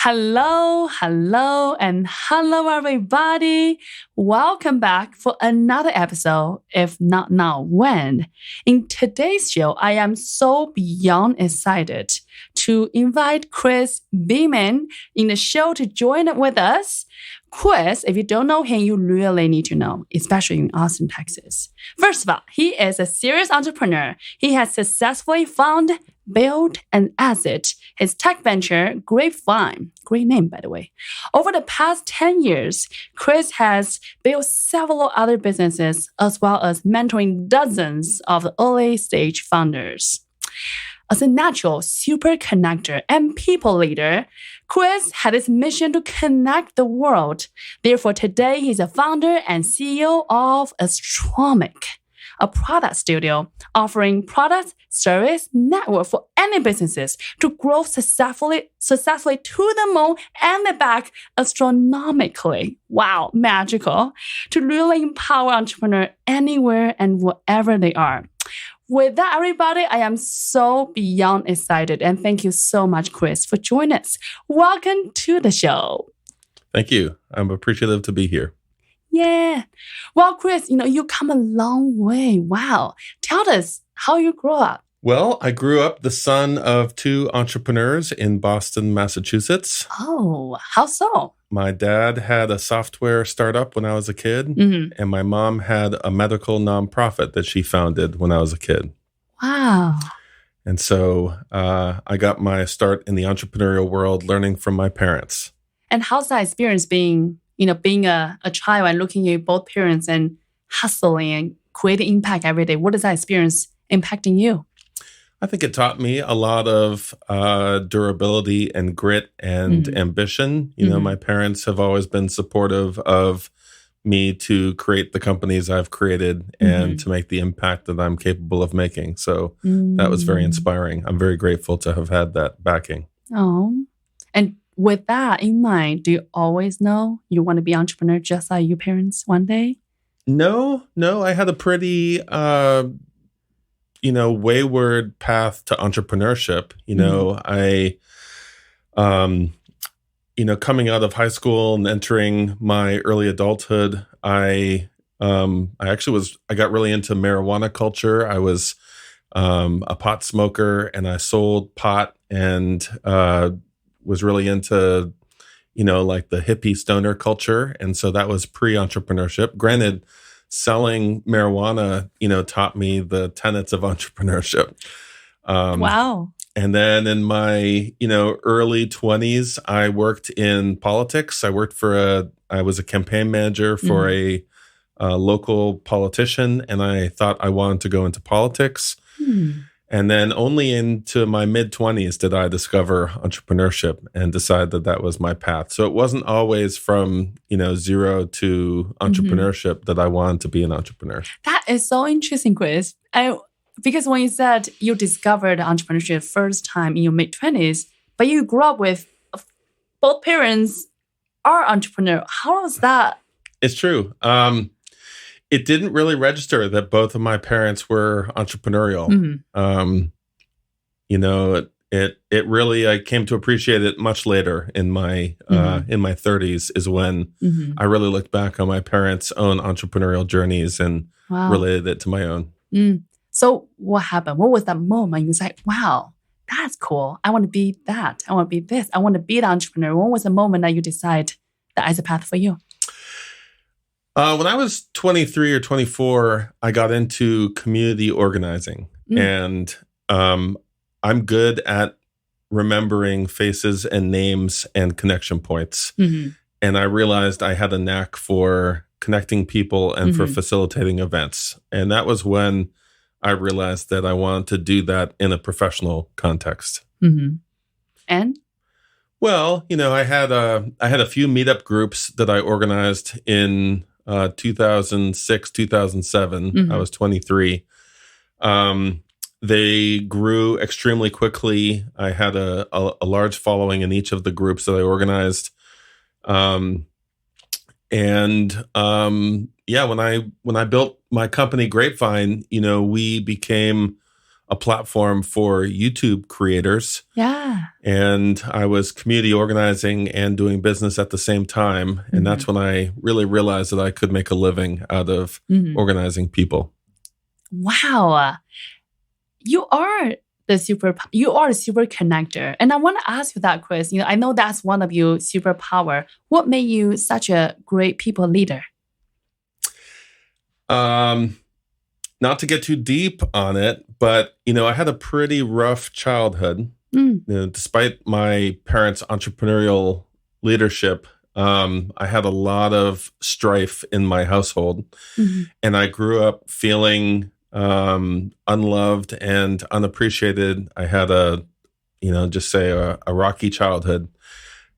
and hello, everybody. Welcome back for another episode, if not now, when? In today's show, I am so beyond excited to invite Chris Beaman in the show to join with us. Chris, if you don't know him, you really need to know, especially in Austin, Texas. First of all, he is a serious entrepreneur. He has successfully founded, built, and exited his tech venture, Grapevine. Great name, by the way. Over the past 10 years, Chris has built several other businesses, as well as mentoring dozens of early-stage founders. As a natural super connector and people leader, Chris had his mission to connect the world. Therefore, today he's a founder and CEO of Astronomic, a product studio offering product, service, network for any businesses to grow successfully to the moon and back astronomically. Wow, magical. To really empower entrepreneurs anywhere and wherever they are. With that, everybody, I am so beyond excited. And thank you so much, Chris, for joining us. Welcome to the show. Thank you. I'm appreciative to be here. Yeah. Well, Chris, you come a long way. Wow. Tell us how you grew up. Well, I grew up the son of two entrepreneurs in Boston, Massachusetts. Oh, how so? My dad had a software startup when I was a kid, and my mom had a medical nonprofit that she founded when I was a kid. Wow. And so I got my start in the entrepreneurial world learning from my parents. And how's that experience being a child and looking at both parents and hustling and creating impact every day? What is that experience impacting you? I think it taught me a lot of durability and grit and ambition. My parents have always been supportive of me to create the companies I've created and to make the impact that I'm capable of making. So that was very inspiring. I'm very grateful to have had that backing. Oh, and with that in mind, do you always know you want to be an entrepreneur just like your parents one day? No. I had a pretty wayward path to entrepreneurship. Coming out of high school and entering my early adulthood, I got really into marijuana culture. I was a pot smoker and I sold pot and was really into, like the hippie stoner culture. And so that was pre-entrepreneurship. Granted, selling marijuana, taught me the tenets of entrepreneurship. Wow. And then in my, early 20s, I worked in politics. I was a campaign manager for a local politician, and I thought I wanted to go into politics. And then only into my mid-20s did I discover entrepreneurship and decide that that was my path. So it wasn't always from, zero to entrepreneurship that I wanted to be an entrepreneur. That is so interesting, Chris. Because when you said you discovered entrepreneurship first time in your mid-20s, but you grew up with both parents are entrepreneur. How was that? It's true. It didn't really register that both of my parents were entrepreneurial. It really, I came to appreciate it much later in my 30s is when I really looked back on my parents' own entrepreneurial journeys and related it to my own. So what happened? What was that moment? You was like, wow, that's cool. I want to be that. I want to be this. I want to be the entrepreneur. What was the moment that you decide that is a path for you? When I was 23 or 24, I got into community organizing. And I'm good at remembering faces and names and connection points. And I realized I had a knack for connecting people and for facilitating events. And that was when I realized that I wanted to do that in a professional context. And? Well, I had a few meetup groups that I organized in 2006, 2007. I was 23. They grew extremely quickly. I had a large following in each of the groups that I organized. When I built my company Grapevine, we became a platform for YouTube creators. Yeah. And I was community organizing and doing business at the same time. And that's when I really realized that I could make a living out of organizing people. Wow. You are a super connector. And I want to ask you that, Chris. I know that's one of your superpower. What made you such a great people leader? Not to get too deep on it, but, I had a pretty rough childhood. Despite my parents' entrepreneurial leadership, I had a lot of strife in my household. And I grew up feeling unloved and unappreciated. I had a rocky childhood.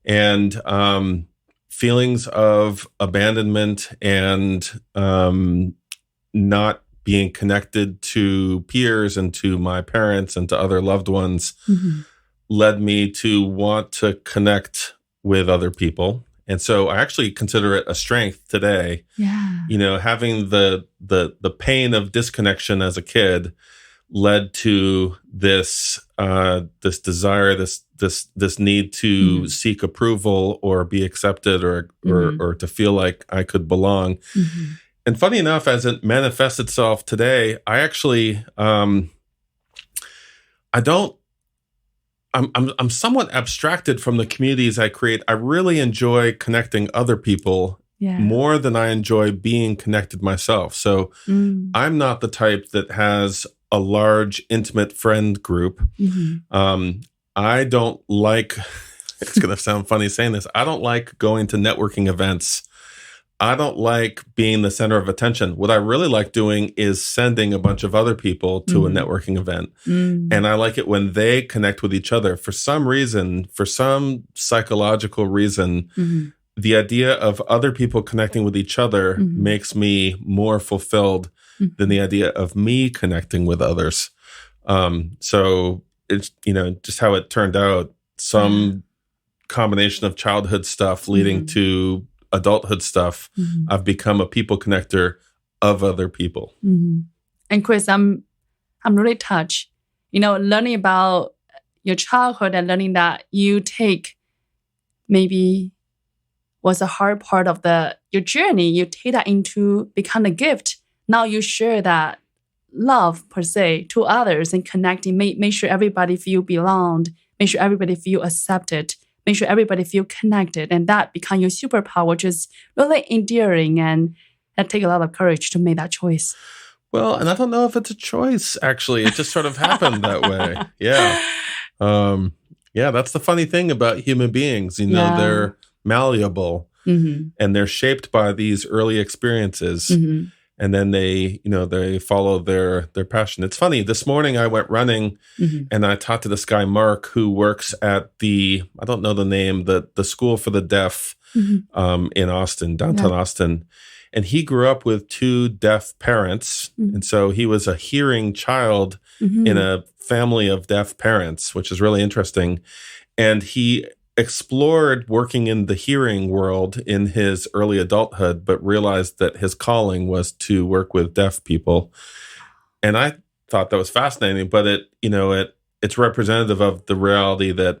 And feelings of abandonment and not being connected to peers and to my parents and to other loved ones led me to want to connect with other people. And so I actually consider it a strength today. Yeah. Having the pain of disconnection as a kid led to this desire, this need to seek approval or be accepted or to feel like I could belong. And funny enough, as it manifests itself today, I actually, I'm somewhat abstracted from the communities I create. I really enjoy connecting other people more than I enjoy being connected myself. So I'm not the type that has a large, intimate friend group. I don't like, it's going to sound funny saying this, I don't like going to networking events. I don't like being the center of attention. What I really like doing is sending a bunch of other people to a networking event. And I like it when they connect with each other. For some reason, for some psychological reason, the idea of other people connecting with each other makes me more fulfilled than the idea of me connecting with others. So it's, just how it turned out, some combination of childhood stuff leading to adulthood stuff, I've become a people connector of other people. And Chris, I'm really touched. Learning about your childhood and learning that you take maybe was a hard part of your journey. You take that into become a gift. Now you share that love per se to others and connecting. Make sure everybody feel belonged. Make sure everybody feel accepted. Make sure everybody feel connected, and that become your superpower, which is really endearing, and that take a lot of courage to make that choice. Well, and I don't know if it's a choice, actually. It just sort of happened that way. Yeah. That's the funny thing about human beings. They're malleable and they're shaped by these early experiences. And then they follow their passion. It's funny. This morning I went running and I talked to this guy, Mark, who works at I don't know the name, the School for the Deaf in Austin, downtown Austin. And he grew up with two deaf parents. And so he was a hearing child in a family of deaf parents, which is really interesting. And he explored working in the hearing world in his early adulthood, but realized that his calling was to work with deaf people. And I thought that was fascinating, but it's representative of the reality that,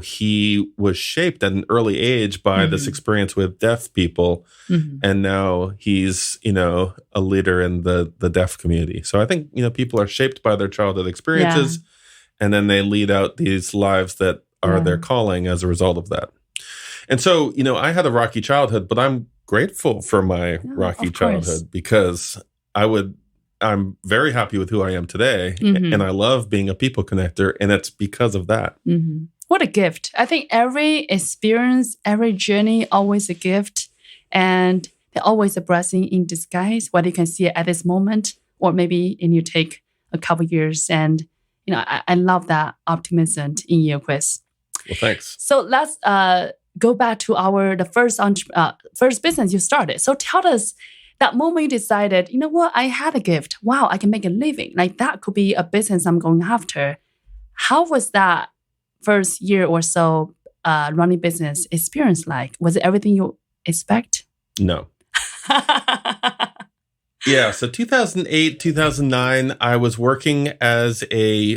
he was shaped at an early age by this experience with deaf people. And now he's, a leader in the deaf community. So I think, people are shaped by their childhood experiences, and then they lead out these lives that are their calling as a result of that. And so, I had a rocky childhood, but I'm grateful for my rocky childhood because I'm very happy with who I am today. And I love being a people connector, and it's because of that. What a gift. I think every experience, every journey, always a gift, and they're always a blessing in disguise, whether you can see it at this moment or maybe you take a couple years. And, I love that optimism in you, Chris. Well, thanks. So let's go back to the first business you started. So tell us that moment you decided, what, I had a gift. Wow, I can make a living. Like that could be a business I'm going after. How was that first year or so running business experience like? Was it everything you expect? No. Yeah, so 2008, 2009, I was working I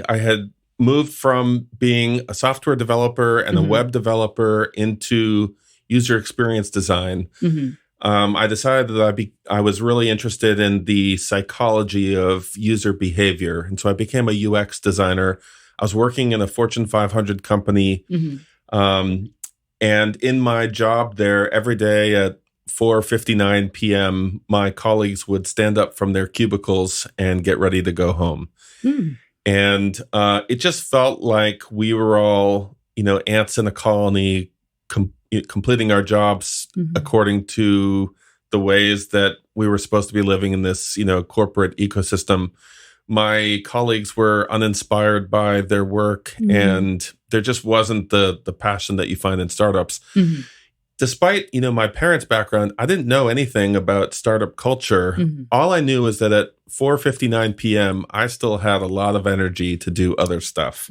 had moved from being a software developer and a web developer into user experience design. I decided that I was really interested in the psychology of user behavior. And so I became a UX designer. I was working in a Fortune 500 company. And in my job there, every day at 4:59 p.m., my colleagues would stand up from their cubicles and get ready to go home. And it just felt like we were all, ants in a colony, completing our jobs according to the ways that we were supposed to be living in this, corporate ecosystem. My colleagues were uninspired by their work, and there just wasn't the passion that you find in startups. Despite, my parents' background, I didn't know anything about startup culture. All I knew was that at 4:59 p.m., I still had a lot of energy to do other stuff.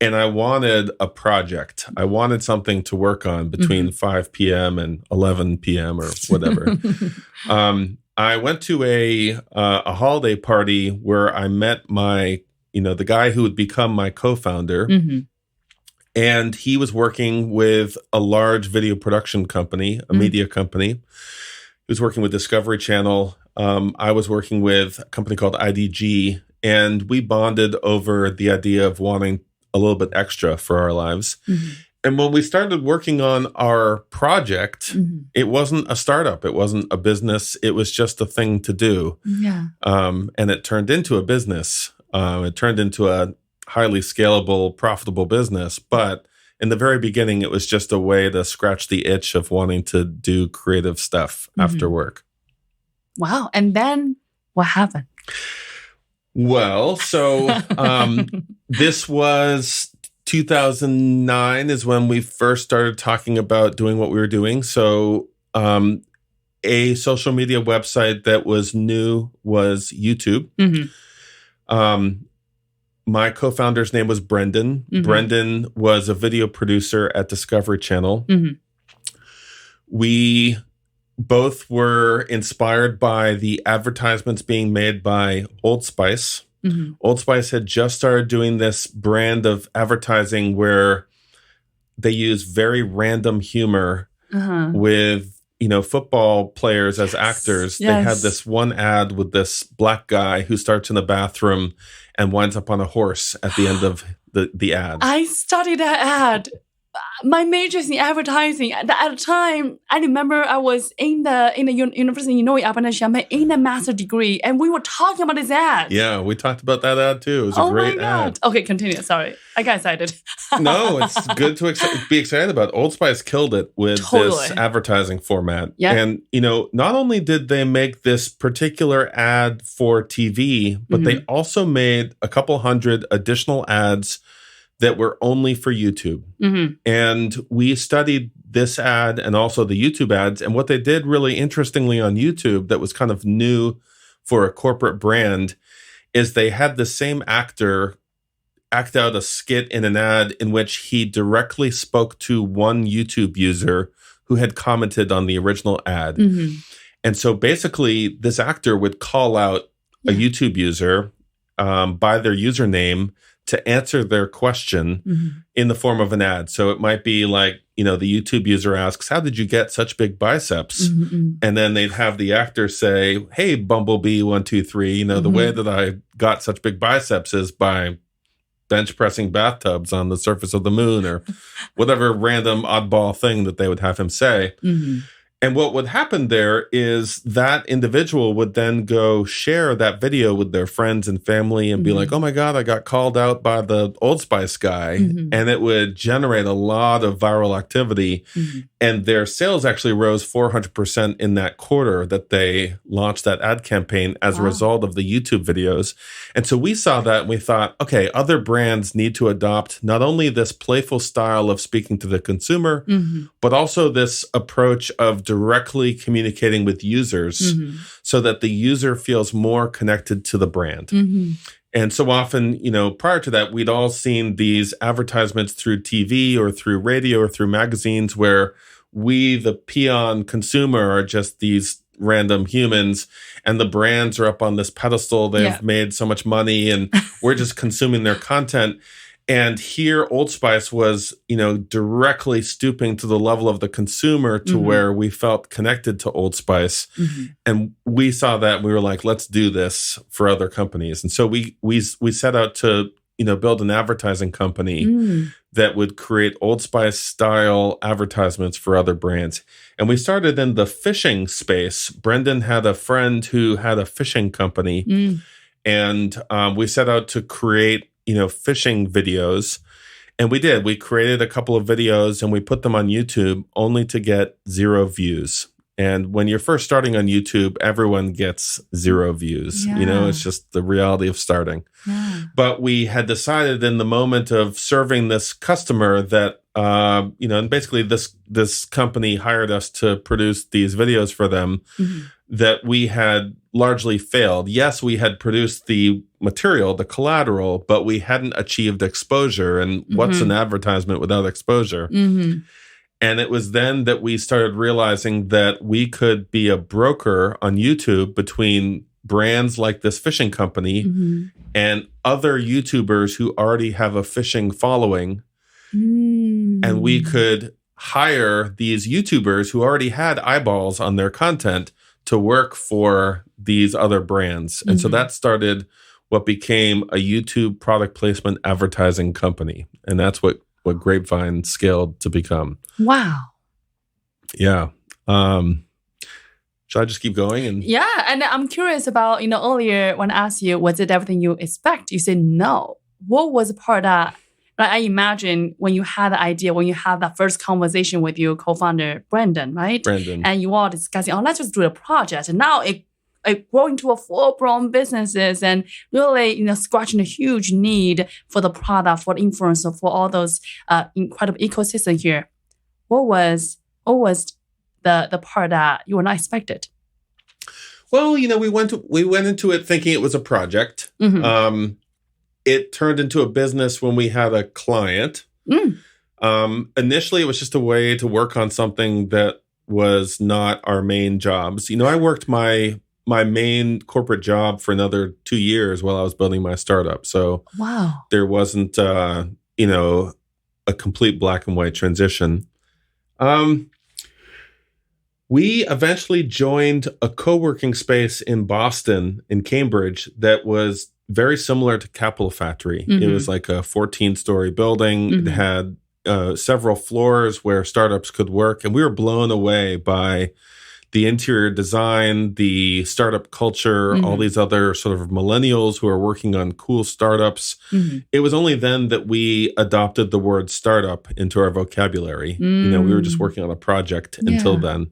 And I wanted a project. I wanted something to work on between 5 p.m. and 11 p.m. or whatever. I went to a holiday party where I met the guy who would become my co-founder. And he was working with a large video production company, a media company. He was working with Discovery Channel. I was working with a company called IDG, and we bonded over the idea of wanting a little bit extra for our lives. And when we started working on our project, it wasn't a startup. It wasn't a business. It was just a thing to do. And it turned into a business. It turned into a highly scalable, profitable business. But in the very beginning, it was just a way to scratch the itch of wanting to do creative stuff after work. Wow. And then what happened? Well, so this was 2009 is when we first started talking about doing what we were doing. So a social media website that was new was YouTube. My co-founder's name was Brendan. Brendan was a video producer at Discovery Channel. We both were inspired by the advertisements being made by Old Spice. Old Spice had just started doing this brand of advertising where they use very random humor with, football players as actors. They had this one ad with this black guy who starts in the bathroom and winds up on a horse at the end of the ad. I studied that ad. My major is in advertising. At the time, I remember I was in the university in Champaign in a master degree, and we were talking about this ad. Yeah, we talked about that ad too. It was a great ad. Okay, continue. Sorry, I got excited. No, it's good to be excited about. Old Spice killed it with this advertising format. And, not only did they make this particular ad for TV, but they also made a couple hundred additional ads that were only for YouTube. And we studied this ad and also the YouTube ads. And what they did really interestingly on YouTube that was kind of new for a corporate brand is they had the same actor act out a skit in an ad in which he directly spoke to one YouTube user who had commented on the original ad. And so basically this actor would call out a YouTube user by their username to answer their question in the form of an ad. So it might be like, the YouTube user asks, how did you get such big biceps? And then they'd have the actor say, hey, Bumblebee 123, the way that I got such big biceps is by bench pressing bathtubs on the surface of the moon or whatever random oddball thing that they would have him say. And what would happen there is that individual would then go share that video with their friends and family and be like, oh my God, I got called out by the Old Spice guy. And it would generate a lot of viral activity. And their sales actually rose 400% in that quarter that they launched that ad campaign as a result of the YouTube videos. And so we saw that and we thought, okay, other brands need to adopt not only this playful style of speaking to the consumer, but also this approach of directly communicating with users so that the user feels more connected to the brand. And so often, prior to that, we'd all seen these advertisements through TV or through radio or through magazines where we, the peon consumer, are just these, random humans, and the brands are up on this pedestal. They've made so much money, and we're just consuming their content. And here, Old Spice was, directly stooping to the level of the consumer to where we felt connected to Old Spice. And we saw that and we were like, let's do this for other companies. And so we set out to, build an advertising company that would create Old Spice style advertisements for other brands. And we started in the fishing space. Brendan had a friend who had a fishing company, and we set out to create fishing videos. And we did. We created a couple of videos and we put them on YouTube only to get 0 views. And when you're first starting on YouTube, everyone gets 0 views. It's just the reality of starting. But we had decided in the moment of serving this customer that, and basically this company hired us to produce these videos for them, that we had largely failed. Yes, we had produced the material, the collateral, but we hadn't achieved exposure. And what's an advertisement without exposure? And it was then that we started realizing that we could be a broker on YouTube between brands like this fishing company and other YouTubers who already have a fishing following. And we could hire these YouTubers who already had eyeballs on their content to work for these other brands. And so that started what became a YouTube product placement advertising company. And that's what Grapevine scaled to become. Wow. Yeah. Should I just keep going? Yeah. And I'm curious about, earlier when I asked you, was it everything you expect? You said no. What was the part that, I imagine when you had the idea, when you had that first conversation with your co-founder, Brendan, right? Brendan. And you all discussing, let's just do a project. And now it grow into a full-blown businesses and really, scratching a huge need for the product, for the influencer, for all those incredible ecosystem here. What was the part that you were not expected? Well, we went into it thinking it was a project. It turned into a business when we had a client. Initially, it was just a way to work on something that was not our main jobs. I worked my main corporate job for another 2 years while I was building my startup. So there wasn't, a complete black and white transition. We eventually joined a co-working space in Boston, in Cambridge, that was very similar to Capital Factory. It was like a 14-story building. It had several floors where startups could work. And we were blown away by the interior design, the startup culture, all these other sort of millennials who are working on cool startups. It was only then that we adopted the word startup into our vocabulary. We were just working on a project until then.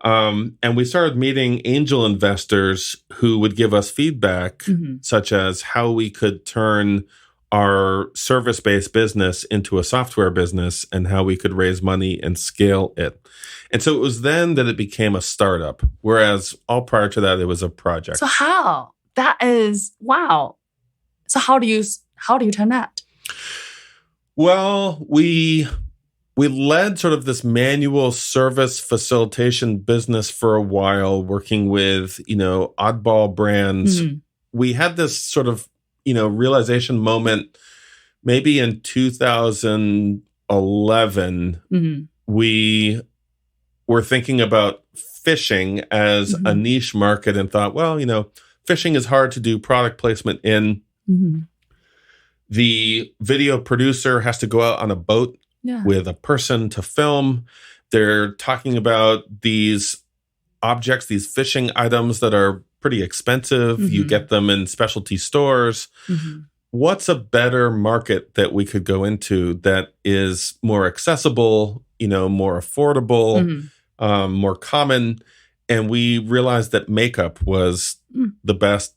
And we started meeting angel investors who would give us feedback, such as how we could turn our service-based business into a software business and how we could raise money and scale it. And so it was then that it became a startup, whereas all prior to that, it was a project. So how? That is, wow. So how do you turn that? Well, we led sort of this manual service facilitation business for a while, working with, oddball brands. We had this sort of, realization moment, maybe in 2011, we were thinking about fishing as a niche market and thought, well, fishing is hard to do product placement in. The video producer has to go out on a boat with a person to film. They're talking about these objects, these fishing items that are pretty expensive. You get them in specialty stores. What's a better market that we could go into that is more accessible, more affordable, more common? And we realized that makeup was the best,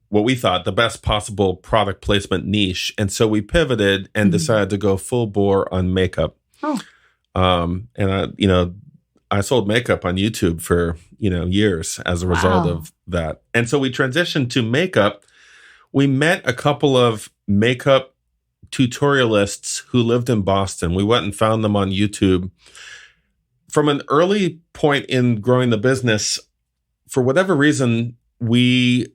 what we thought, the best possible product placement niche. And so we pivoted and decided to go full bore on makeup. I sold makeup on YouTube for, years as a result of that. And so we transitioned to makeup. We met a couple of makeup tutorialists who lived in Boston. We went and found them on YouTube, from an early point in growing the business, for whatever reason, we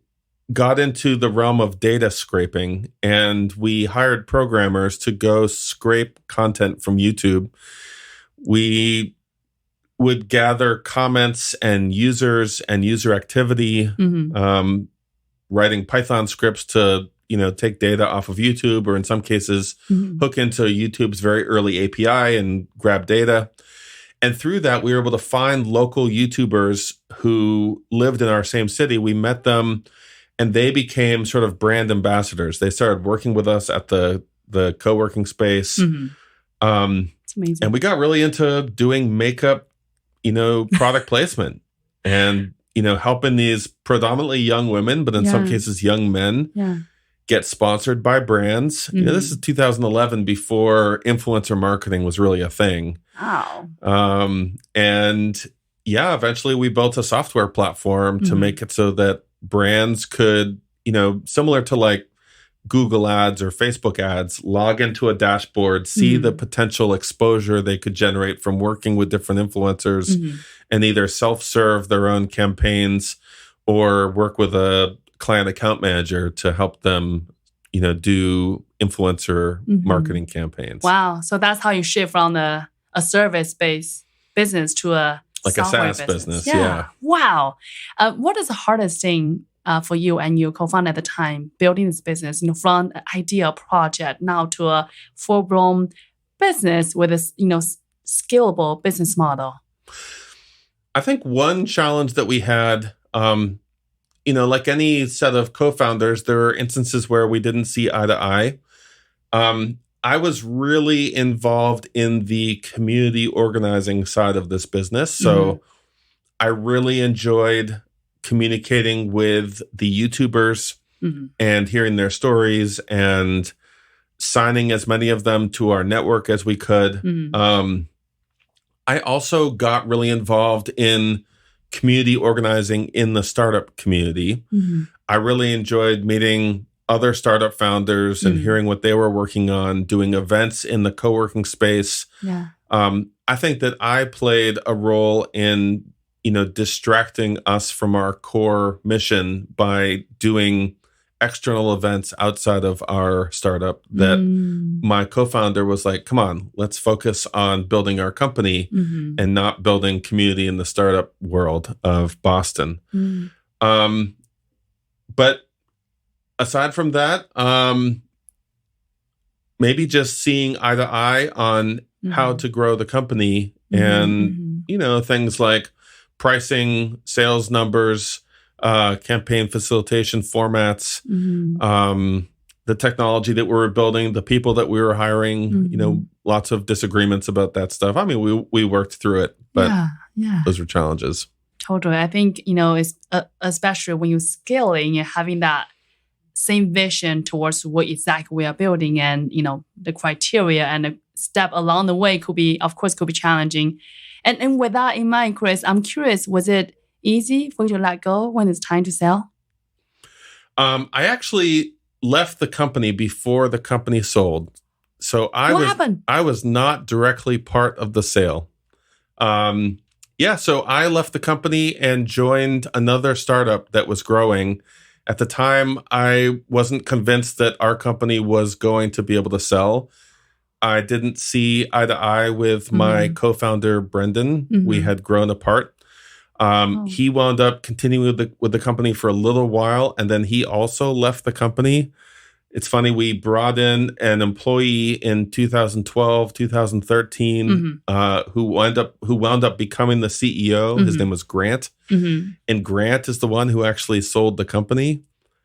got into the realm of data scraping, and we hired programmers to go scrape content from YouTube. We would gather comments and users and user activity, writing Python scripts to, take data off of YouTube, or in some cases, hook into YouTube's very early API and grab data. And through that, we were able to find local YouTubers who lived in our same city. We met them, and they became sort of brand ambassadors. They started working with us at the co-working space. It's amazing. And we got really into doing makeup, product placement, and, helping these predominantly young women, but in some cases young men, get sponsored by brands. This is 2011, before influencer marketing was really a thing. Wow. Eventually we built a software platform to make it so that brands could, similar to like Google ads or Facebook ads, log into a dashboard, see the potential exposure they could generate from working with different influencers, and either self-serve their own campaigns or work with a client account manager to help them, do influencer marketing campaigns. Wow. So that's how you shift from a service-based business to a SaaS business. Yeah. Wow. What is the hardest thing for you and your co-founder at the time building this business, from an idea project now to a full-blown business with a, scalable business model? I think one challenge that we had, like any set of co-founders, there are instances where we didn't see eye to eye. I was really involved in the community organizing side of this business. So I really enjoyed communicating with the YouTubers and hearing their stories and signing as many of them to our network as we could. I also got really involved in community organizing in the startup community. I really enjoyed meeting other startup founders and hearing what they were working on, doing events in the co-working space. I think that I played a role in, distracting us from our core mission by doing external events outside of our startup that my co-founder was like, come on, let's focus on building our company and not building community in the startup world of Boston. But aside from that, maybe just seeing eye to eye on how to grow the company and, things like pricing, sales numbers, campaign facilitation formats, the technology that we were building, the people that we were hiring, lots of disagreements about that stuff. I mean, we worked through it, but those were challenges. Totally. I think, it's especially when you're scaling and having that same vision towards what exactly we are building, and, the criteria and the step along the way could be challenging. And with that in mind, Chris, I'm curious, was it easy for you to let go when it's time to sell? I actually left the company before the company sold. So What happened? I was not directly part of the sale. So I left the company and joined another startup that was growing. At the time, I wasn't convinced that our company was going to be able to sell. I didn't see eye to eye with my co-founder, Brendan. We had grown apart. He wound up continuing with the company for a little while, and then he also left the company. It's funny, we brought in an employee in 2012, 2013, who wound up becoming the CEO. His name was Grant. And Grant is the one who actually sold the company.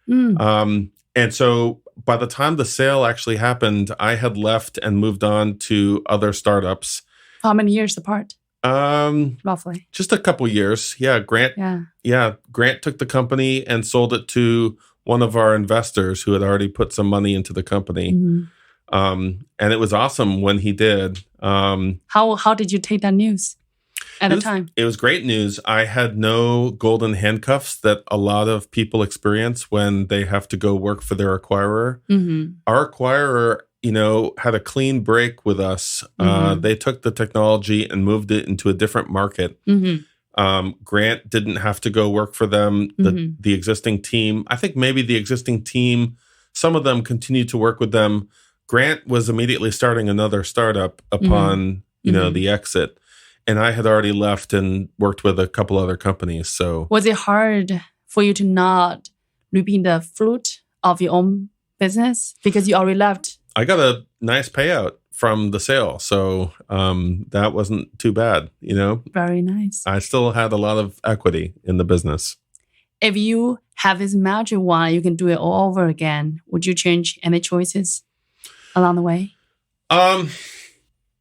And so by the time the sale actually happened, I had left and moved on to other startups. How many years apart? Roughly. Just a couple years. Yeah, Grant took the company and sold it to one of our investors who had already put some money into the company. And it was awesome when he did. How did you take that news at the time? It was great news. I had no golden handcuffs that a lot of people experience when they have to go work for their acquirer. Our acquirer, had a clean break with us. They took the technology and moved it into a different market. Grant didn't have to go work for them. The existing team, I think maybe the existing team, some of them continued to work with them. Grant was immediately starting another startup upon, the exit. And I had already left and worked with a couple other companies. So was it hard for you to not reaping the fruit of your own business because you already left? I got a nice payout from the sale. So that wasn't too bad, Very nice. I still had a lot of equity in the business. If you have this magic wand, you can do it all over again. Would you change any choices along the way?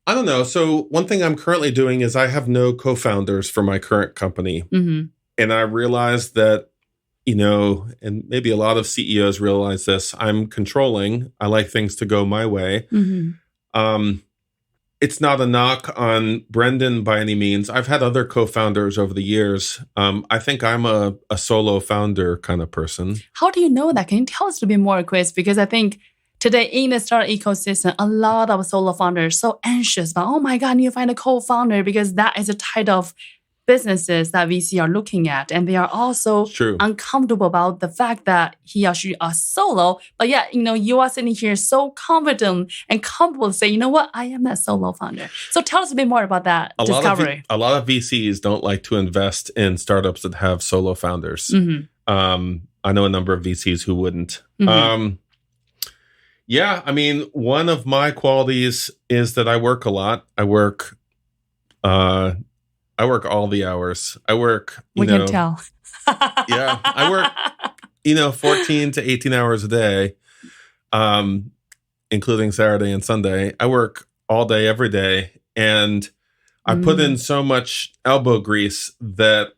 I don't know. So one thing I'm currently doing is I have no co-founders for my current company. And I realized that, and maybe a lot of CEOs realize this, I'm controlling. I like things to go my way. It's not a knock on Brendan by any means. I've had other co-founders over the years. I think I'm a solo founder kind of person. How do you know that? Can you tell us a bit more, Chris? Because I think today in the startup ecosystem, a lot of solo founders are so anxious about, oh my God, I need to find a co-founder because that is a type of businesses that VC are looking at. And they are also uncomfortable about the fact that he or she are solo. But yeah, you are sitting here so confident and comfortable to say, you know what, I am that solo founder. So tell us a bit more about that discovery. A lot of VCs don't like to invest in startups that have solo founders. I know a number of VCs who wouldn't. Yeah, I mean, one of my qualities is that I work a lot. I work all the hours. I work, we can tell. Yeah, I work, 14 to 18 hours a day, including Saturday and Sunday. I work all day, every day. And I put in so much elbow grease that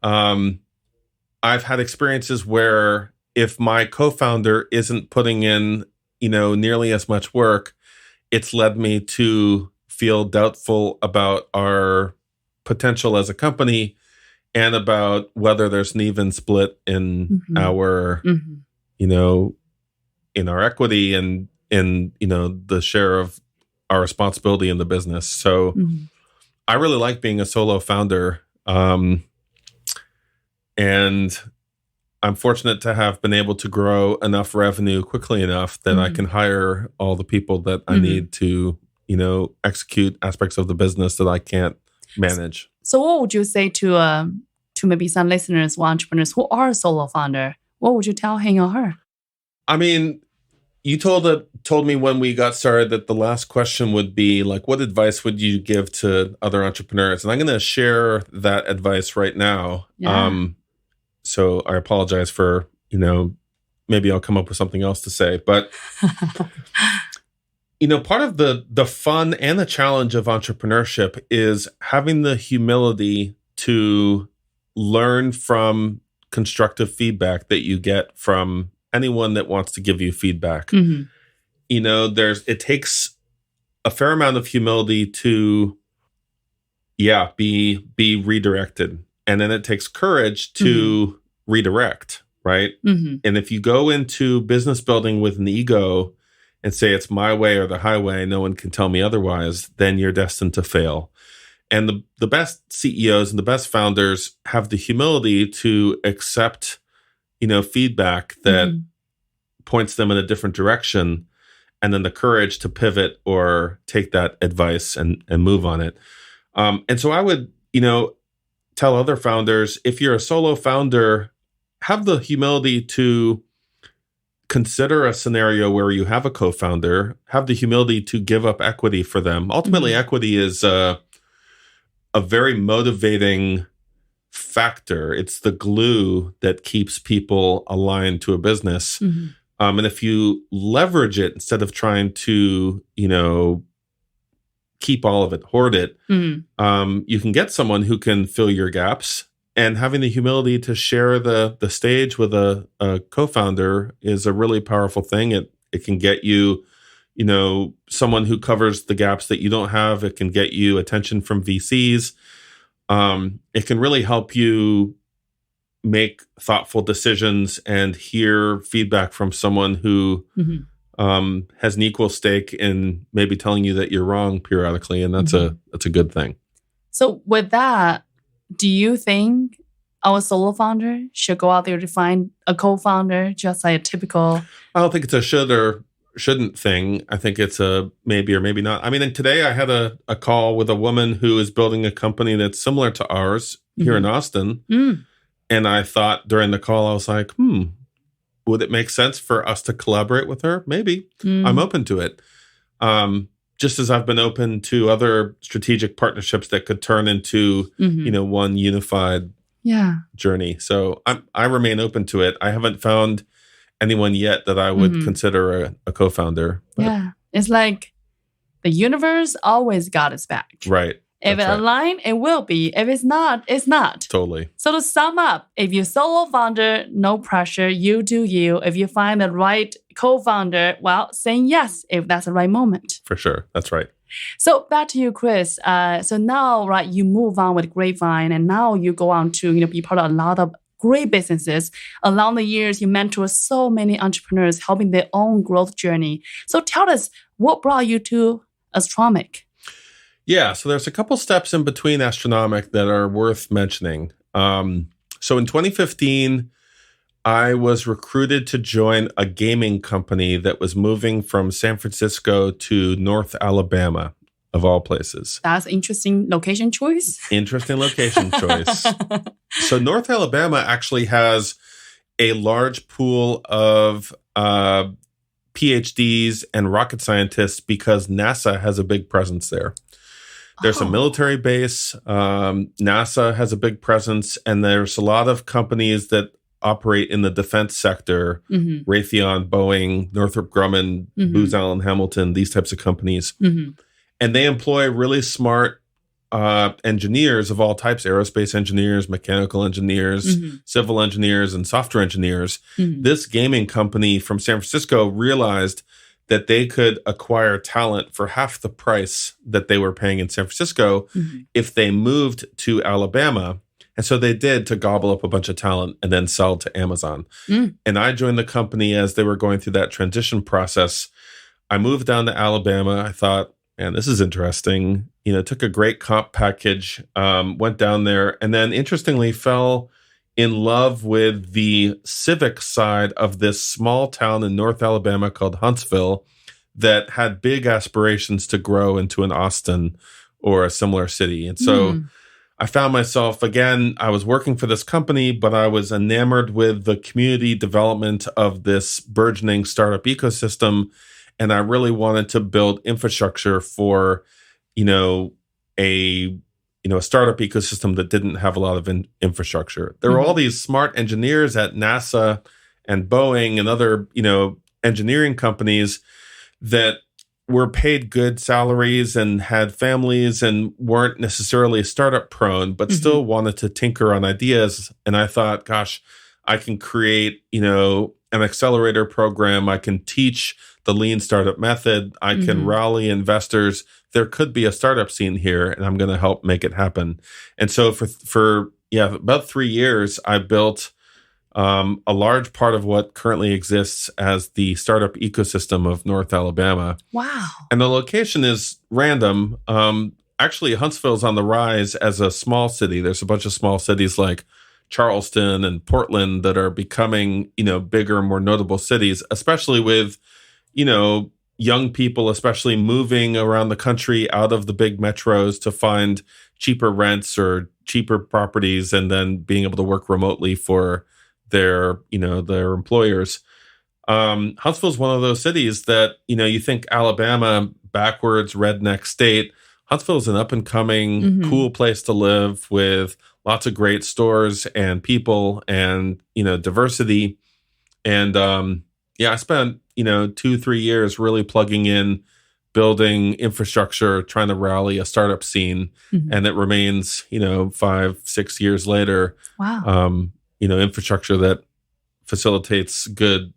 I've had experiences where if my co-founder isn't putting in, nearly as much work, it's led me to feel doubtful about our potential as a company and about whether there's an even split in our, in our equity and in, the share of our responsibility in the business. So I really like being a solo founder. And I'm fortunate to have been able to grow enough revenue quickly enough that I can hire all the people that I need to, execute aspects of the business that I can't manage. So what would you say to maybe some listeners or entrepreneurs who are a solo founder? What would you tell him or her? I mean, you told me when we got started that the last question would be like, what advice would you give to other entrepreneurs? And I'm going to share that advice right now. Yeah. So I apologize for, maybe I'll come up with something else to say. But, part of the fun and the challenge of entrepreneurship is having the humility to learn from constructive feedback that you get from anyone that wants to give you feedback. It takes a fair amount of humility to, be redirected. And then it takes courage to redirect, right? And if you go into business building with an ego and say it's my way or the highway, no one can tell me otherwise, then you're destined to fail. And the best CEOs and the best founders have the humility to accept, feedback that points them in a different direction, and then the courage to pivot or take that advice and move on it. And so I would, tell other founders, if you're a solo founder, have the humility to consider a scenario where you have a co-founder, have the humility to give up equity for them. Ultimately, equity is a very motivating factor. It's the glue that keeps people aligned to a business. And if you leverage it instead of trying to, keep all of it, hoard it, you can get someone who can fill your gaps. And having the humility to share the stage with a co-founder is a really powerful thing. It can get you, someone who covers the gaps that you don't have. It can get you attention from VCs. It can really help you make thoughtful decisions and hear feedback from someone who has an equal stake in maybe telling you that you're wrong periodically, and that's a good thing. So with that, do you think our solo founder should go out there to find a co-founder, just like a typical? I don't think it's a should or shouldn't thing. I think it's a maybe or maybe not. I mean, and today I had a call with a woman who is building a company that's similar to ours here in Austin. And I thought during the call, I was like, would it make sense for us to collaborate with her? Maybe. I'm open to it. Just as I've been open to other strategic partnerships that could turn into, one unified journey. So I remain open to it. I haven't found anyone yet that I would consider a co-founder. Yeah. It's like the universe always got its back. Right. If it's aligned, it will be. If it's not, it's not. Totally. So to sum up, if you're solo founder, no pressure. You do you. If you find the right co-founder, well, saying yes if that's the right moment. For sure. That's right. So back to you, Chris. So now, right, you move on with Grapevine, and now you go on to be part of a lot of great businesses. Along the years, you mentor so many entrepreneurs helping their own growth journey. So tell us, what brought you to Astronomic? Yeah, so there's a couple steps in between Astronomic that are worth mentioning. So in 2015, I was recruited to join a gaming company that was moving from San Francisco to North Alabama, of all places. That's an interesting location choice. Interesting location choice. So North Alabama actually has a large pool of PhDs and rocket scientists because NASA has a big presence there. There's a military base. NASA has a big presence, and there's a lot of companies that operate in the defense sector. Raytheon, Boeing, Northrop Grumman, Booz Allen Hamilton, these types of companies. And they employ really smart engineers of all types, aerospace engineers, mechanical engineers, civil engineers, and software engineers. This gaming company from San Francisco realized that they could acquire talent for half the price that they were paying in San Francisco if they moved to Alabama. And so they did, to gobble up a bunch of talent and then sell to Amazon. And I joined the company as they were going through that transition process. I moved down to Alabama. I thought, man, this is interesting. Took a great comp package, went down there, and then interestingly fell in love with the civic side of this small town in North Alabama called Huntsville that had big aspirations to grow into an Austin or a similar city. And so I found myself, again, I was working for this company, but I was enamored with the community development of this burgeoning startup ecosystem. And I really wanted to build infrastructure for, a startup ecosystem that didn't have a lot of infrastructure. There were all these smart engineers at NASA and Boeing and other, engineering companies that were paid good salaries and had families and weren't necessarily startup prone, but still wanted to tinker on ideas. And I thought, gosh, I can create, an accelerator program. I can teach the lean startup method. I can rally investors. There could be a startup scene here, and I'm going to help make it happen. And so for about 3 years, I built a large part of what currently exists as the startup ecosystem of North Alabama. Wow. And the location is random. Actually, Huntsville's on the rise as a small city. There's a bunch of small cities like Charleston and Portland that are becoming, bigger, more notable cities, especially with, young people, especially moving around the country out of the big metros to find cheaper rents or cheaper properties and then being able to work remotely for their employers. Huntsville is one of those cities that, you think Alabama, backwards, redneck state. Huntsville is an up and coming, cool place to live with lots of great stores and people and, diversity. And, I spent, 2-3 years really plugging in, building infrastructure, trying to rally a startup scene. And it remains, 5-6 years later, infrastructure that facilitates good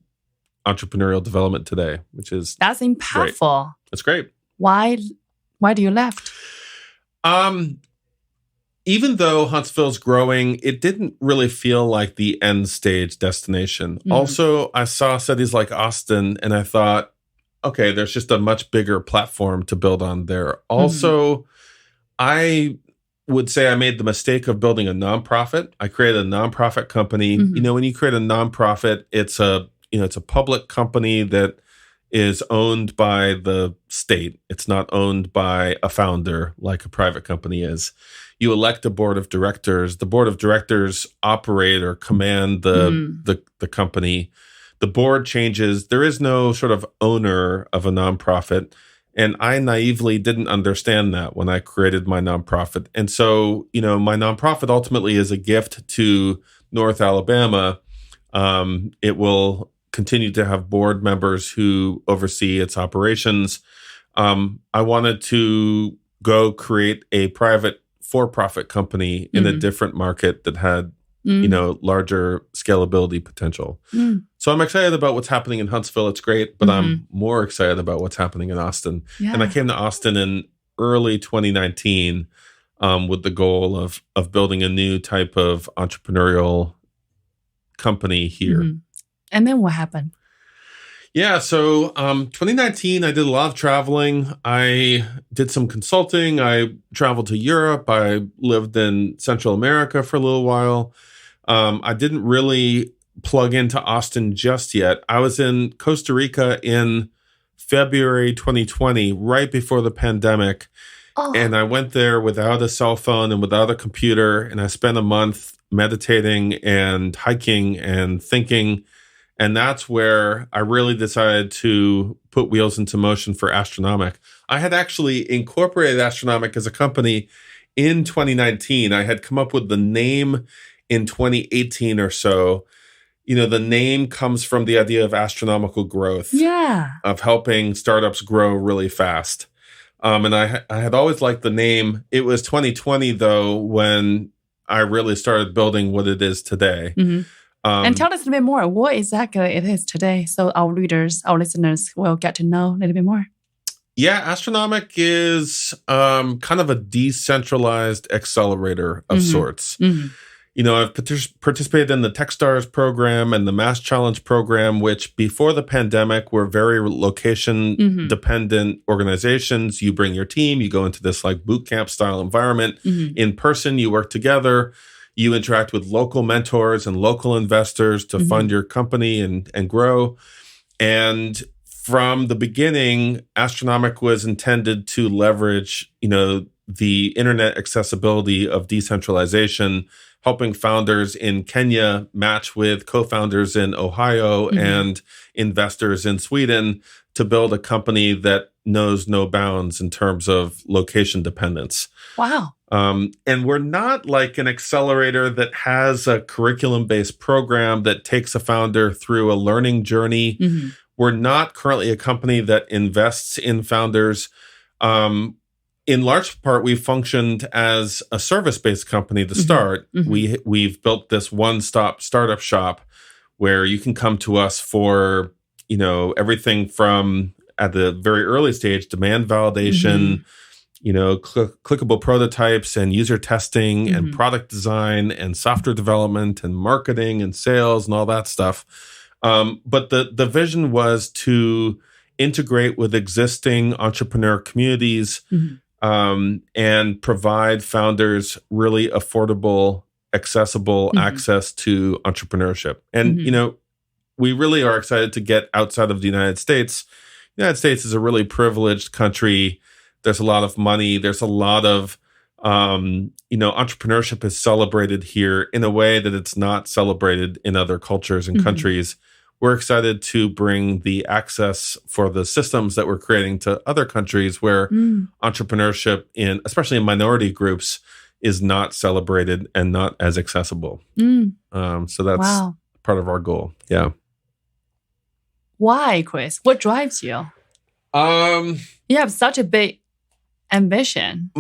entrepreneurial development today, which is that's impactful. Great. It's great. Why do you left? Even though Huntsville's growing, it didn't really feel like the end stage destination. Also, I saw cities like Austin and I thought, okay, there's just a much bigger platform to build on there. Also, I would say I made the mistake of building a nonprofit. I created a nonprofit company. When you create a nonprofit, it's a public company that is owned by the state. It's not owned by a founder like a private company is. You elect a board of directors. The board of directors operate or command the company. The board changes. There is no sort of owner of a nonprofit. And I naively didn't understand that when I created my nonprofit. And so, my nonprofit ultimately is a gift to North Alabama. It will continue to have board members who oversee its operations. I wanted to go create a private for-profit company in a different market that had, larger scalability potential. So I'm excited about what's happening in Huntsville. It's great, but I'm more excited about what's happening in Austin. Yeah. And I came to Austin in early 2019 with the goal of building a new type of entrepreneurial company here. And then what happened? Yeah, so 2019, I did a lot of traveling. I did some consulting. I traveled to Europe. I lived in Central America for a little while. I didn't really plug into Austin just yet. I was in Costa Rica in February 2020, right before the pandemic. And I went there without a cell phone and without a computer. And I spent a month meditating and hiking and thinking. And that's where I really decided to put wheels into motion for Astronomic. I had actually incorporated Astronomic as a company in 2019. I had come up with the name in 2018 or so. The name comes from the idea of astronomical growth. Yeah. Of helping startups grow really fast. And I had always liked the name. It was 2020, though, when I really started building what it is today. And tell us a little bit more. What exactly it is today, so our readers, our listeners will get to know a little bit more. Yeah, Astronomic is kind of a decentralized accelerator of sorts. I've participated in the Techstars program and the Mass Challenge program, which before the pandemic were very location-dependent organizations. You bring your team, you go into this like boot camp style environment. In person, you work together. You interact with local mentors and local investors to fund your company and grow. And from the beginning, Astronomic was intended to leverage, the internet accessibility of decentralization, helping founders in Kenya match with co-founders in Ohio and investors in Sweden to build a company that knows no bounds in terms of location dependence. Wow. And we're not like an accelerator that has a curriculum-based program that takes a founder through a learning journey. We're not currently a company that invests in founders. In large part, we functioned as a service-based company to start. We've built this one-stop startup shop where you can come to us for, everything from at the very early stage, demand validation, clickable prototypes and user testing and product design and software development and marketing and sales and all that stuff. But the vision was to integrate with existing entrepreneur communities and provide founders really affordable, accessible access to entrepreneurship. And, we really are excited to get outside of the United States. The United States is a really privileged country. There's a lot of money. There's a lot of, entrepreneurship is celebrated here in a way that it's not celebrated in other cultures and countries. We're excited to bring the access for the systems that we're creating to other countries where entrepreneurship, especially in minority groups, is not celebrated and not as accessible. So that's part of our goal. Yeah. Why, Chris? What drives you? You have such a big ambition.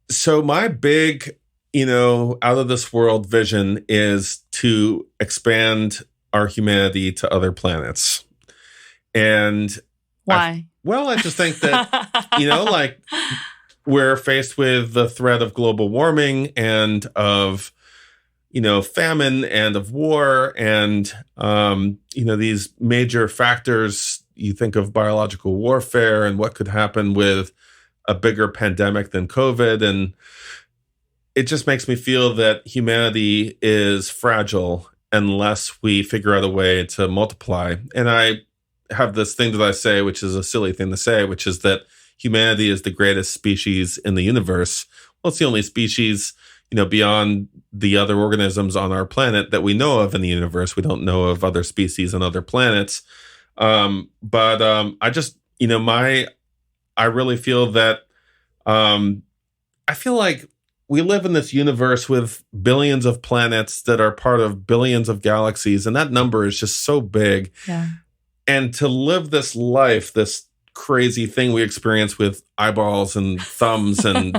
So my big, out of this world vision is to expand our humanity to other planets. And why? I just think that, we're faced with the threat of global warming and of, famine and of war and, these major factors you think of biological warfare and what could happen with a bigger pandemic than COVID. And it just makes me feel that humanity is fragile unless we figure out a way to multiply. And I have this thing that I say, which is a silly thing to say, which is that humanity is the greatest species in the universe. Well, it's the only species, beyond the other organisms on our planet that we know of in the universe. We don't know of other species on other planets. But I just, I really feel that I feel like we live in this universe with billions of planets that are part of billions of galaxies, and that number is just so big. Yeah. And to live this life, this crazy thing we experience with eyeballs and thumbs and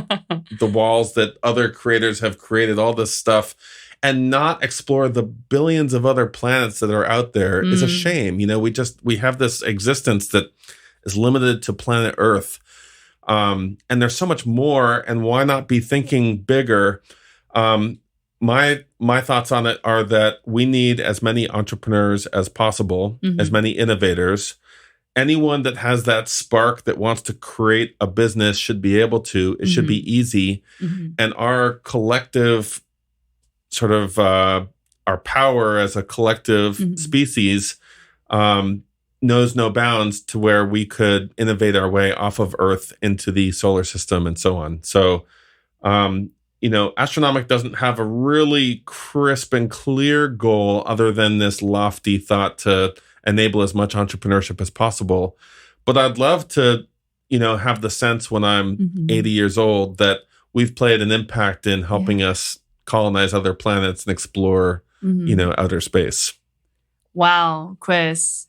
the walls that other creators have created, all this stuff, and not explore the billions of other planets that are out there is a shame. We have this existence that is limited to planet Earth. And there's so much more, and why not be thinking bigger? My thoughts on it are that we need as many entrepreneurs as possible, as many innovators. Anyone that has that spark that wants to create a business should be able to. It should be easy. And our collective sort of our power as a collective species knows no bounds to where we could innovate our way off of Earth into the solar system and so on. So, Astronomic doesn't have a really crisp and clear goal other than this lofty thought to enable as much entrepreneurship as possible. But I'd love to, have the sense when I'm 80 years old that we've played an impact in helping us colonize other planets and explore, outer space. Wow, Chris.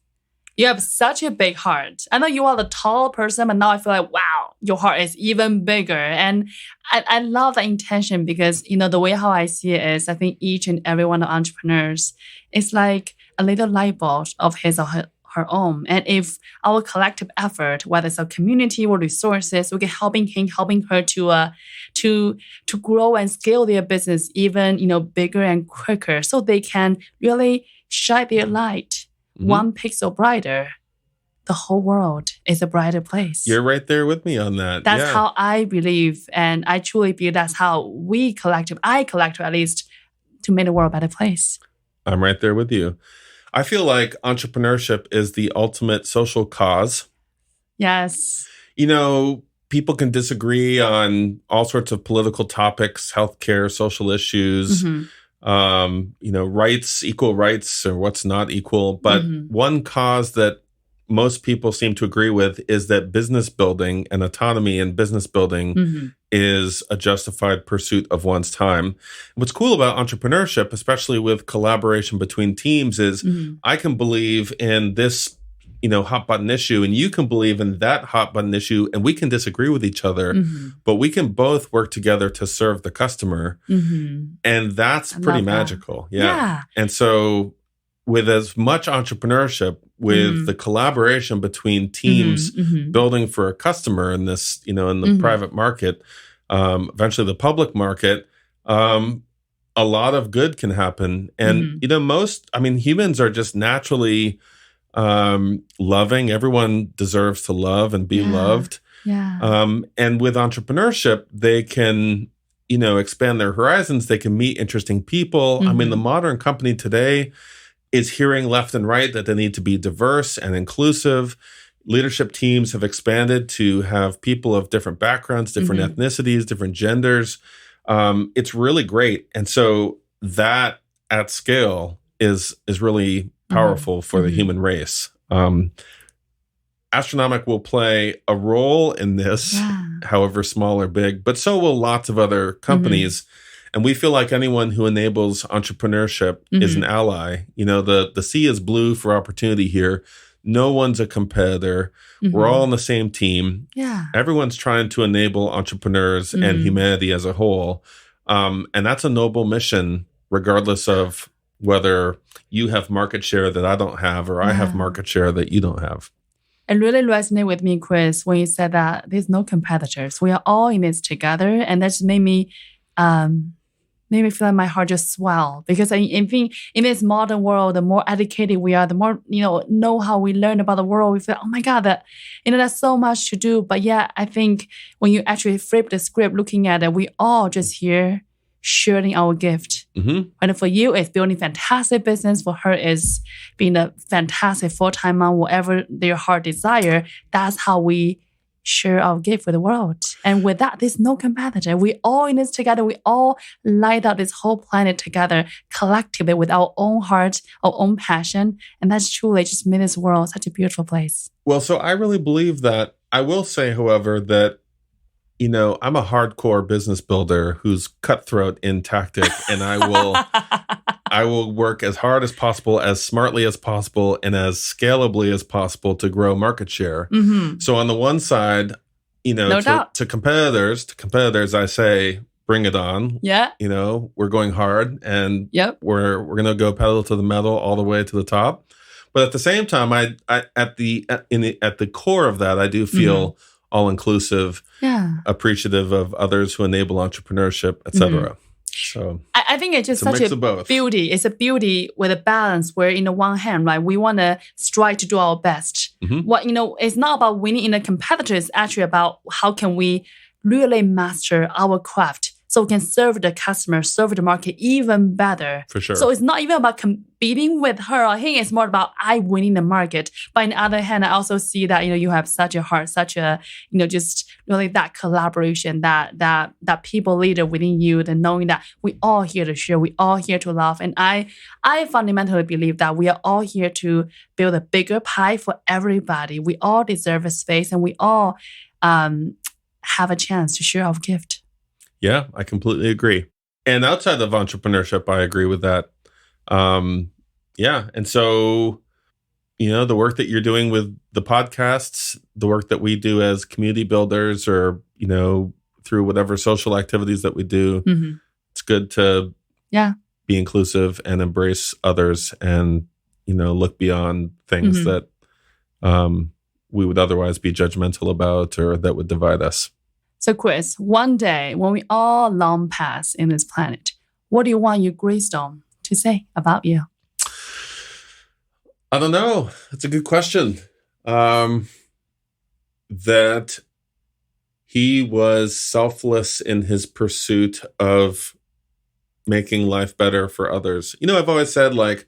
You have such a big heart. I know you are the tall person, but now I feel like, wow, your heart is even bigger. And I love that intention because, the way how I see it is I think each and every one of entrepreneurs is like a little light bulb of his or her own. And if our collective effort, whether it's a community or resources, we can helping him, helping her to grow and scale their business even, bigger and quicker so they can really shine their light. One pixel brighter, the whole world is a brighter place. You're right there with me on that. That's how I believe, and I truly feel that's how I collective at least, to make the world a better place. I'm right there with you. I feel like entrepreneurship is the ultimate social cause. Yes. People can disagree on all sorts of political topics, healthcare, social issues, rights, equal rights, or what's not equal. But one cause that most people seem to agree with is that business building and autonomy in business building is a justified pursuit of one's time. What's cool about entrepreneurship, especially with collaboration between teams, is I can believe in this, hot button issue, and you can believe in that hot button issue, and we can disagree with each other, but we can both work together to serve the customer. And that's pretty magical. Yeah. And so with as much entrepreneurship, with the collaboration between teams building for a customer in this, in the private market, eventually the public market, a lot of good can happen. And, humans are just naturally loving. Everyone deserves to love and be loved. And with entrepreneurship, they can, expand their horizons. They can meet interesting people. The modern company today is hearing left and right that they need to be diverse and inclusive. Leadership teams have expanded to have people of different backgrounds, different ethnicities, different genders. It's really great. And so that at scale is really powerful for the human race. Astronomic will play a role in this, however small or big, but so will lots of other companies. And we feel like anyone who enables entrepreneurship is an ally. The sea is blue for opportunity here. No one's a competitor. We're all on the same team. Everyone's trying to enable entrepreneurs and humanity as a whole. And that's a noble mission, regardless of whether you have market share that I don't have or I have market share that you don't have. It really resonated with me, Chris, when you said that there's no competitors. We are all in this together. And that's made me made me feel like my heart just swell. Because I think in this modern world, the more educated we are, the more, know how we learn about the world. We feel, oh my God, there's so much to do. But yeah, I think when you actually flip the script, looking at it, we all just here sharing our gift. Mm-hmm. And for you, it's building fantastic business. For her, is being a fantastic full-time mom, whatever their heart desire. That's how we share our gift with the world. And with that, there's no competitor. We all in this together. We all light up this whole planet together collectively with our own heart, our own passion. And that's truly just made this world such a beautiful place. Well, so I really believe that. I will say, however, that I'm a hardcore business builder who's cutthroat in tactic, and I will work as hard as possible, as smartly as possible, and as scalably as possible to grow market share. Mm-hmm. So on the one side, to competitors, I say, bring it on. Yeah. We're going hard, and yep. we're going to go pedal to the metal all the way to the top. But at the same time, I at the core of that, I do feel mm-hmm. all-inclusive, appreciative of others who enable entrepreneurship, etc. Mm-hmm. So I think it's just such a beauty. It's a beauty with a balance where, in the one hand, right, we want to strive to do our best. Mm-hmm. It's not about winning in a competitor. It's actually about how can we really master our craft so we can serve the customer, serve the market even better. For sure. So it's not even about competing with her. I think it's more about I winning the market. But on the other hand, I also see that, you have such a heart, such a, just really that collaboration, that people leader within you, the knowing that we all here to share, we all here to love. And I fundamentally believe that we are all here to build a bigger pie for everybody. We all deserve a space, and we all have a chance to share our gift. Yeah, I completely agree. And outside of entrepreneurship, I agree with that. And so, the work that you're doing with the podcasts, the work that we do as community builders, or, through whatever social activities that we do, mm-hmm. it's good to be inclusive and embrace others and, look beyond things mm-hmm. that we would otherwise be judgmental about or that would divide us. So, Chris, one day when we all long pass in this planet, what do you want your gravestone to say about you? I don't know. That's a good question. That he was selfless in his pursuit of making life better for others. I've always said, like,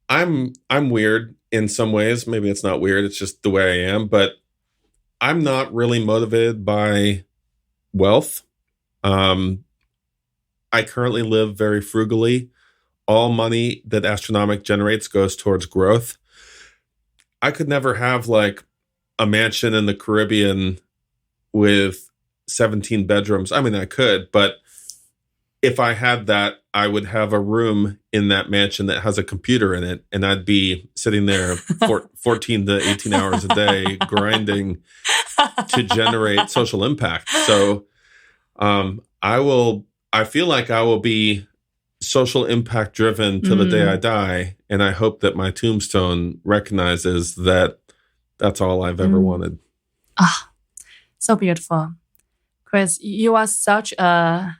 I'm weird in some ways. Maybe it's not weird. It's just the way I am. But I'm not really motivated by wealth. I currently live very frugally. All money that Astronomic generates goes towards growth. I could never have like a mansion in the Caribbean with 17 bedrooms. I mean, I could, but if I had that, I would have a room in that mansion that has a computer in it, and I'd be sitting there 14 to 18 hours a day grinding to generate social impact. So I feel like I will be social impact driven till the day I die, and I hope that my tombstone recognizes that that's all I've ever wanted. Ah, so beautiful. Chris, you are such a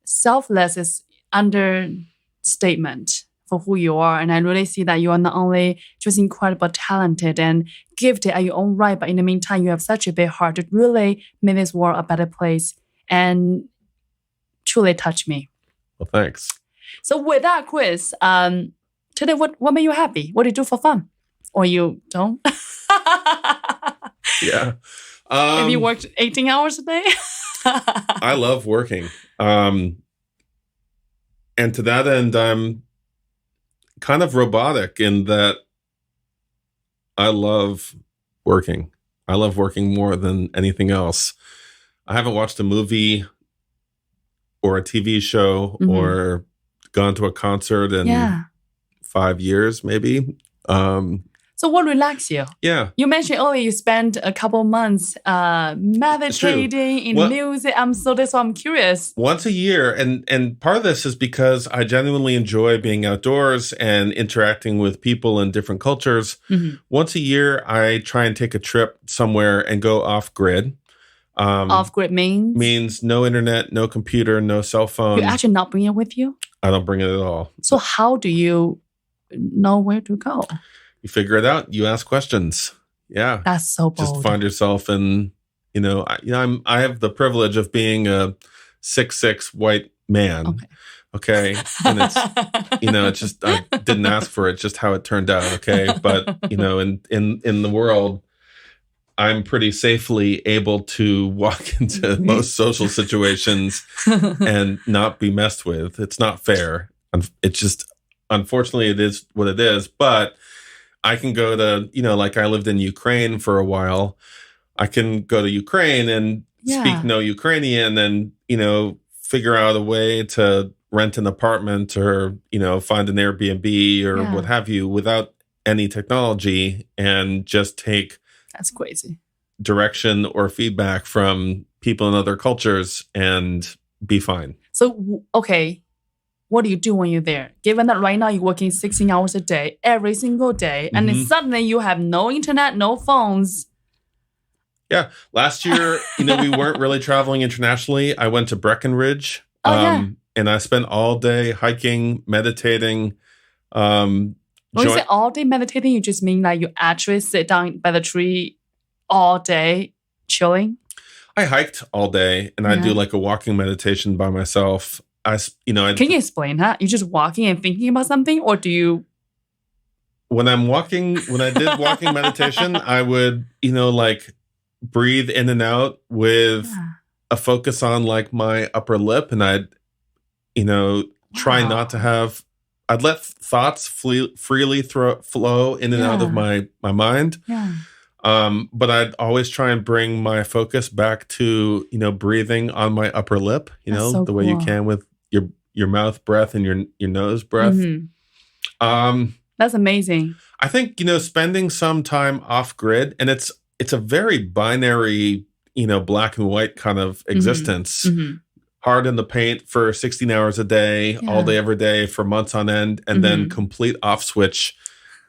selfless is understatement for who you are. And I really see that you are not only just incredible, talented and gifted at your own right, but in the meantime, you have such a big heart to really make this world a better place and truly touch me. Well, thanks. So with that, Chris, today, what made you happy? What do you do for fun? Or you don't? Yeah. Have you worked 18 hours a day? I love working. And to that end, I'm kind of robotic in that I love working. I love working more than anything else. I haven't watched a movie or a TV show or gone to a concert in 5 years, maybe. So what relaxes you? Yeah. You mentioned earlier you spent a couple months meditating in music. That's why I'm curious. Once a year. And part of this is because I genuinely enjoy being outdoors and interacting with people in different cultures. Once a year, I try and take a trip somewhere and go off grid. Off-grid means no internet, no computer, no cell phone. You actually not bring it with you? I don't bring it at all. So how do you know where to go? You figure it out. You ask questions. Yeah. That's so bold. Just find yourself in, I have the privilege of being a 6'6" white man. Okay. And it's, it's just, I didn't ask for it, just how it turned out. Okay. But, in the world, I'm pretty safely able to walk into most social situations and not be messed with. It's not fair. It's just, unfortunately, it is what it is. But I can go to, like I lived in Ukraine for a while. I can go to Ukraine and speak no Ukrainian and, figure out a way to rent an apartment or, find an Airbnb or what have you without any technology and just take that's crazy direction or feedback from people in other cultures and be fine. So, okay, what do you do when you're there? Given that right now you're working 16 hours a day, every single day, and then suddenly you have no internet, no phones. Yeah. Last year, we weren't really traveling internationally. I went to Breckenridge and I spent all day hiking, meditating. When you say all day meditating, you just mean like you actually sit down by the tree all day chilling? I hiked all day and I do like a walking meditation by myself. Can you explain that? You're just walking and thinking about something, or do you? When I did walking meditation, I would, like breathe in and out with a focus on like my upper lip, and I'd, try not to have. I'd let thoughts freely flow in and out of my mind. Yeah. But I'd always try and bring my focus back to, breathing on my upper lip, so the way you can with your mouth breath and your nose breath. That's amazing. I think, spending some time off grid, and it's a very binary, black and white kind of existence. Hard in the paint for 16 hours a day, all day, every day for months on end, and then complete off switch,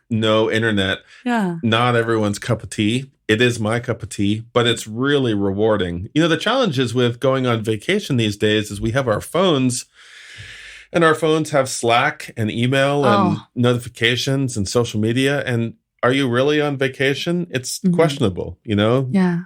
no internet. Yeah. Not everyone's cup of tea. It is my cup of tea, but it's really rewarding. The challenges with going on vacation these days is we have our phones, and our phones have Slack and email and notifications and social media. And are you really on vacation? It's questionable, Yeah.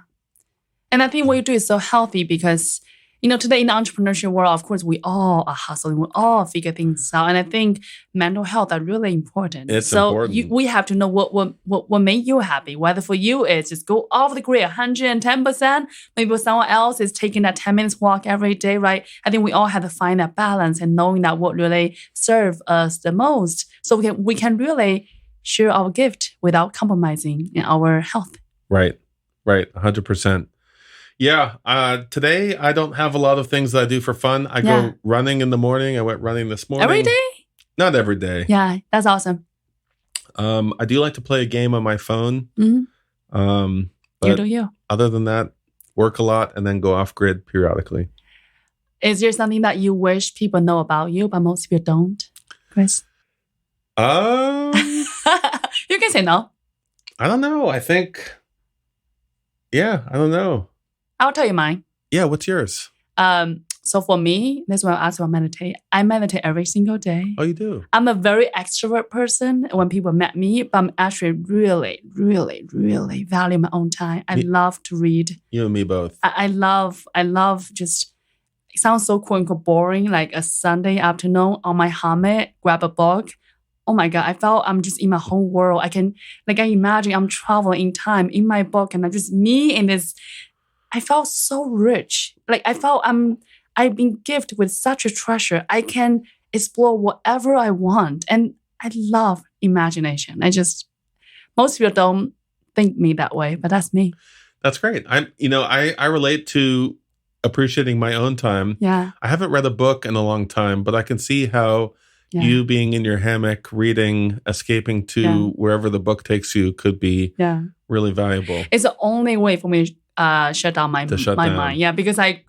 And I think what you do is so healthy because, today in the entrepreneurship world, of course, we all are hustling. We all figure things out. And I think mental health are really important. It's important. We have to know what made you happy. Whether for you it's just go off the grid 110%. Maybe someone else is taking that 10 minutes walk every day, right? I think we all have to find that balance and knowing that what really serves us the most. So we can really share our gift without compromising in our health. Right. 100%. Yeah. Today, I don't have a lot of things that I do for fun. I go running in the morning. I went running this morning. Every day? Not every day. Yeah, that's awesome. I do like to play a game on my phone. But you do you. Other than that, work a lot and then go off grid periodically. Is there something that you wish people know about you, but most people don't, Chris? You can say no. I don't know. I think, I don't know. I'll tell you mine. Yeah, what's yours? So for me, that's why I asked about meditate. I meditate every single day. Oh, you do? I'm a very extrovert person when people met me, but I'm actually really, really, really value my own time. I love to read. You and me both. I love just, it sounds so quote unquote boring, like a Sunday afternoon on my hammock, grab a book. Oh my God, I felt I'm just in my whole world. I imagine I'm traveling in time in my book and I'm just me in this. I felt so rich. Like I felt I've been gifted with such a treasure. I can explore whatever I want. And I love imagination. Most people don't think me that way, but that's me. That's great. I relate to appreciating my own time. Yeah. I haven't read a book in a long time, but I can see how you being in your hammock, reading, escaping to wherever the book takes you could be really valuable. It's the only way for me to shut down my mind. Yeah, because I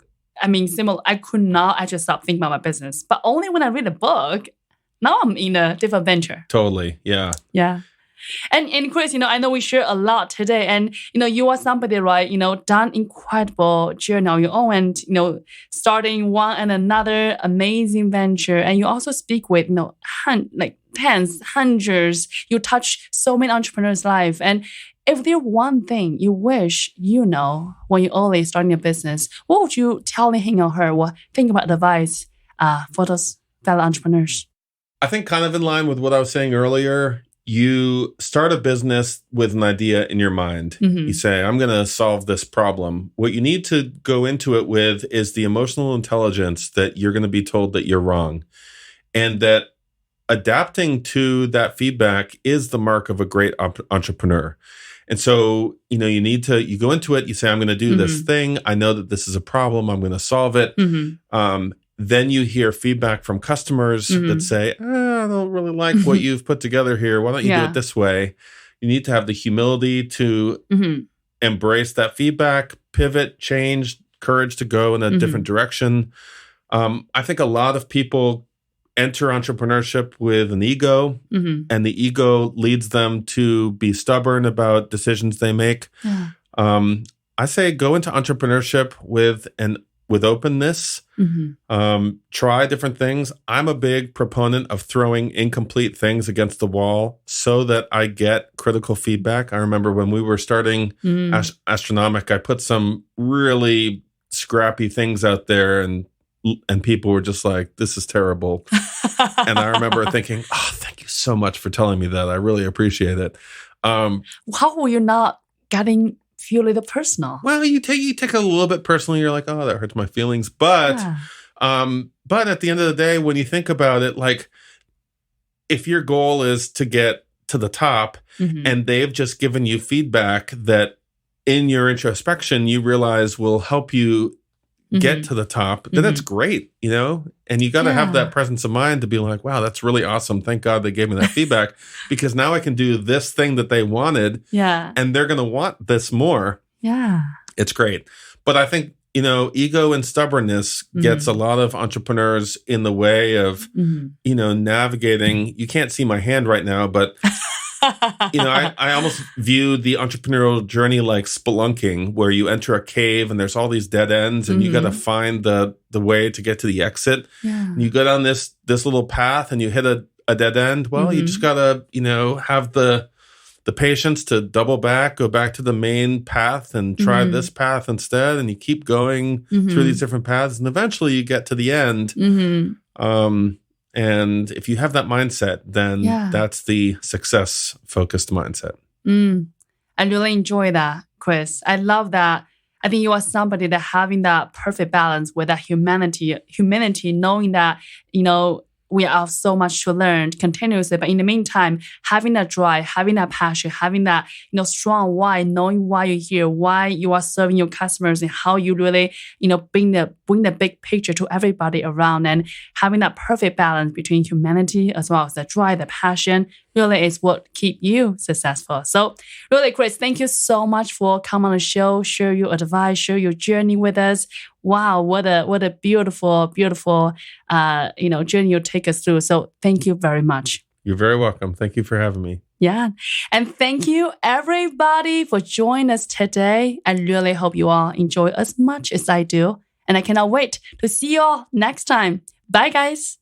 could not actually stop thinking about my business. But only when I read a book, now I'm in a different venture. Totally. Yeah. Yeah. And Chris, I know we share a lot today, and you are somebody, right? Done incredible journey on your own, and starting one and another amazing venture, and you also speak with tens, hundreds. You touch so many entrepreneurs' life, and if there's one thing you wish when you're only starting a business, what would you tell him or her? What think about advice for those fellow entrepreneurs? I think kind of in line with what I was saying earlier, you start a business with an idea in your mind. You say, I'm going to solve this problem. What you need to go into it with is the emotional intelligence that you're going to be told that you're wrong. And that adapting to that feedback is the mark of a great entrepreneur. And so, you go into it, you say, I'm going to do this thing. I know that this is a problem. I'm going to solve it. Then you hear feedback from customers that say, I don't really like what you've put together here. Why don't you do it this way? You need to have the humility to embrace that feedback, pivot, change, courage to go in a different direction. I think a lot of people enter entrepreneurship with an ego, and the ego leads them to be stubborn about decisions they make. I say go into entrepreneurship with openness. Try different things. I'm a big proponent of throwing incomplete things against the wall so that I get critical feedback. I remember when we were starting Astronomic, I put some really scrappy things out there, and people were just like, this is terrible. And I remember thinking, thank you so much for telling me that. I really appreciate it. How were you not getting feel a little personal? Well, you take a little bit personally. You're like, that hurts my feelings. But at the end of the day, when you think about it, like if your goal is to get to the top and they've just given you feedback that in your introspection, you realize will help you get to the top, then that's great, and you got to have that presence of mind to be like, wow, that's really awesome. Thank God they gave me that feedback because now I can do this thing that they wanted and they're going to want this more. It's great. But I think, ego and stubbornness gets a lot of entrepreneurs in the way of, navigating. You can't see my hand right now, but I almost view the entrepreneurial journey like spelunking, where you enter a cave and there's all these dead ends and you got to find the way to get to the exit. And you go down this little path and you hit a dead end. Well, you just got to, have the patience to double back, go back to the main path and try this path instead. And you keep going through these different paths and eventually you get to the end. And if you have that mindset, then that's the success-focused mindset. I really enjoy that, Chris. I love that. I think you are somebody that having that perfect balance with that humanity, knowing that, we have so much to learn continuously. But in the meantime, having that drive, having that passion, having that, strong why, knowing why you're here, why you are serving your customers and how you really, bring the big picture to everybody around, and having that perfect balance between humanity as well as the drive, the passion, really is what keep you successful. So really, Chris, thank you so much for coming on the show, share your advice, share your journey with us. Wow, what a beautiful, beautiful, journey you take us through. So thank you very much. You're very welcome. Thank you for having me. Yeah. And thank you everybody for joining us today. I really hope you all enjoy as much as I do. And I cannot wait to see you all next time. Bye, guys.